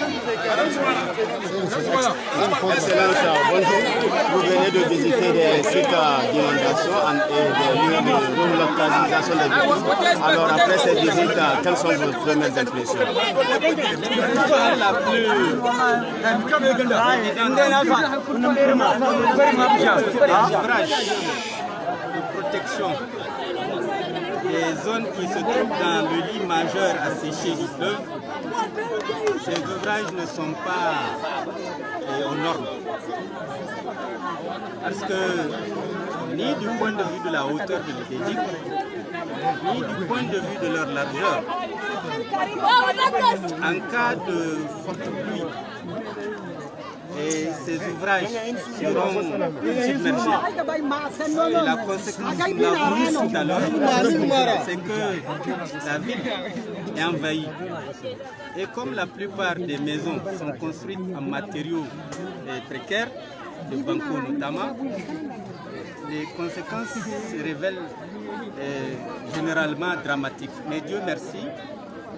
Excellence, bonjour. Vous venez de visiter des sites d'inondation et des lieux de relocalisation des victimes. Alors après cette visite, quelles sont vos premières impressions? La plus de protection des zones qui se trouvent dans le lit majeur asséché du fleuve. Ces ouvrages ne sont pas aux normes. Parce que ni du point de vue de la hauteur de l'Édic, ni du point de vue de leur largeur, en cas de forte pluie, et ces ouvrages seront submergés. Et la conséquence, nous l'avons vu tout à l'heure, c'est que la ville est envahie. Et comme la plupart des maisons sont construites en matériaux précaires, de banco notamment, les conséquences se révèlent généralement dramatiques. Mais Dieu merci,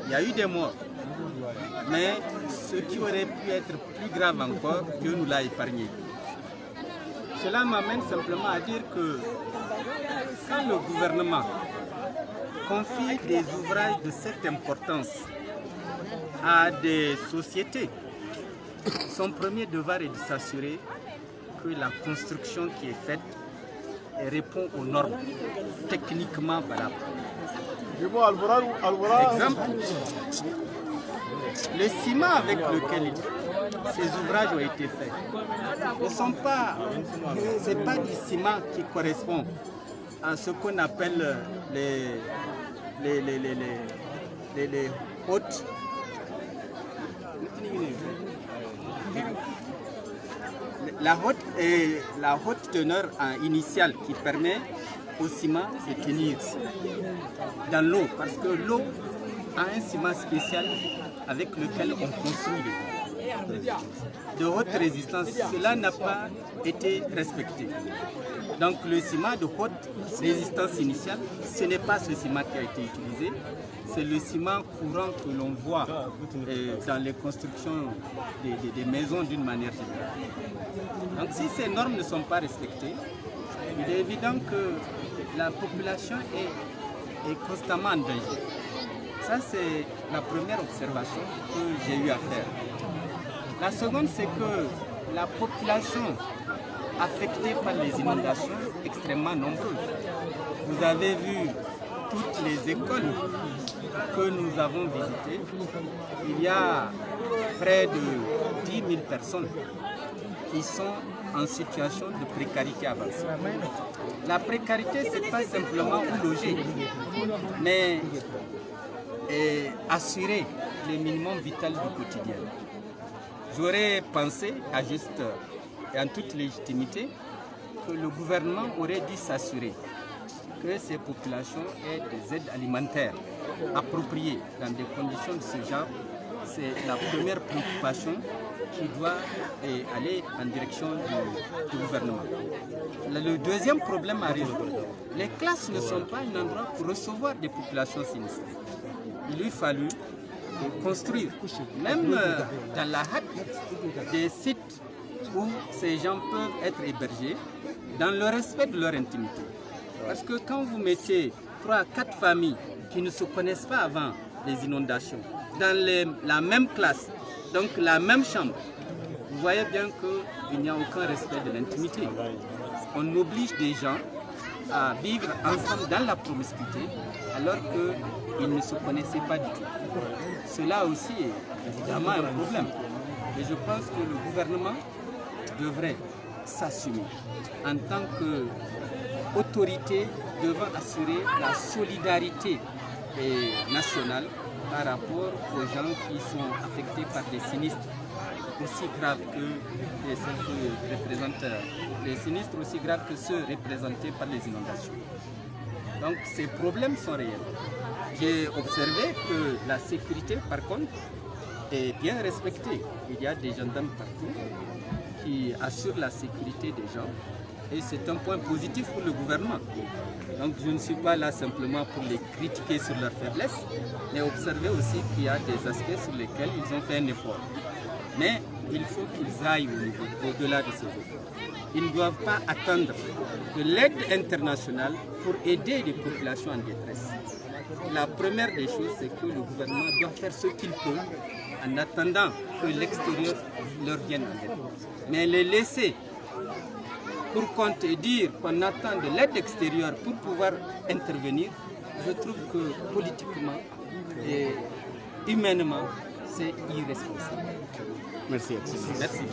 il y a eu des morts. Mais ce qui aurait pu être plus grave encore, Dieu nous l'a épargné. Cela m'amène simplement à dire que quand le gouvernement confie des ouvrages de cette importance à des sociétés, son premier devoir est de s'assurer que la construction qui est faite répond aux normes techniquement valables. Exemple, le ciment avec lequel ces ouvrages ont été faits c'est pas du ciment qui correspond à ce qu'on appelle les hautes. La haute teneur initiale qui permet au ciment de tenir dans l'eau, parce que l'eau a un ciment spécial avec lequel on construit de haute résistance. Cela n'a pas été respecté. Donc le ciment de haute résistance initiale, ce n'est pas ce ciment qui a été utilisé, c'est le ciment courant que l'on voit dans les constructions des maisons d'une manière générale. Donc si ces normes ne sont pas respectées, il est évident que la population est constamment en danger. Ça, c'est la première observation que j'ai eu à faire. La seconde, c'est que la population affectée par les inondations est extrêmement nombreuse. Vous avez vu toutes les écoles que nous avons visitées. Il y a près de 10 000 personnes qui sont en situation de précarité avancée. La précarité, ce n'est pas simplement où loger, mais assurer le minimum vital du quotidien. J'aurais pensé, à juste et en toute légitimité, que le gouvernement aurait dû s'assurer que ces populations aient des aides alimentaires appropriées dans des conditions de ce genre. C'est la première préoccupation qui doit aller en direction du gouvernement. Le deuxième problème à résoudre, les classes ne sont pas un endroit pour recevoir des populations sinistrées. Il lui fallu construire, même dans la hâte, des sites où ces gens peuvent être hébergés dans le respect de leur intimité. Parce que quand vous mettez 3 à 4 familles qui ne se connaissent pas avant les inondations dans la même classe, donc la même chambre, vous voyez bien qu'il n'y a aucun respect de l'intimité. On oblige des gens à vivre ensemble dans la promiscuité alors qu'ils ne se connaissaient pas du tout. Cela aussi est évidemment un problème. Et je pense que le gouvernement devrait s'assumer en tant qu'autorité devant assurer la solidarité nationale par rapport aux gens qui sont affectés par des sinistres aussi graves que les sinistres aussi graves que ceux représentés par les inondations. Donc ces problèmes sont réels. J'ai observé que la sécurité, par contre, est bien respectée. Il y a des gendarmes partout qui assurent la sécurité des gens et c'est un point positif pour le gouvernement. Donc je ne suis pas là simplement pour les critiquer sur leurs faiblesses, mais observer aussi qu'il y a des aspects sur lesquels ils ont fait un effort. Mais il faut qu'ils aillent au-delà de ces efforts. Ils ne doivent pas attendre de l'aide internationale pour aider les populations en détresse. La première des choses, c'est que le gouvernement doit faire ce qu'il peut en attendant que l'extérieur leur vienne en aide. Mais les laisser pour compte et dire qu'on attend de l'aide extérieure pour pouvoir intervenir, je trouve que politiquement et humainement, c'est irresponsable. Merci, Excellence. Merci.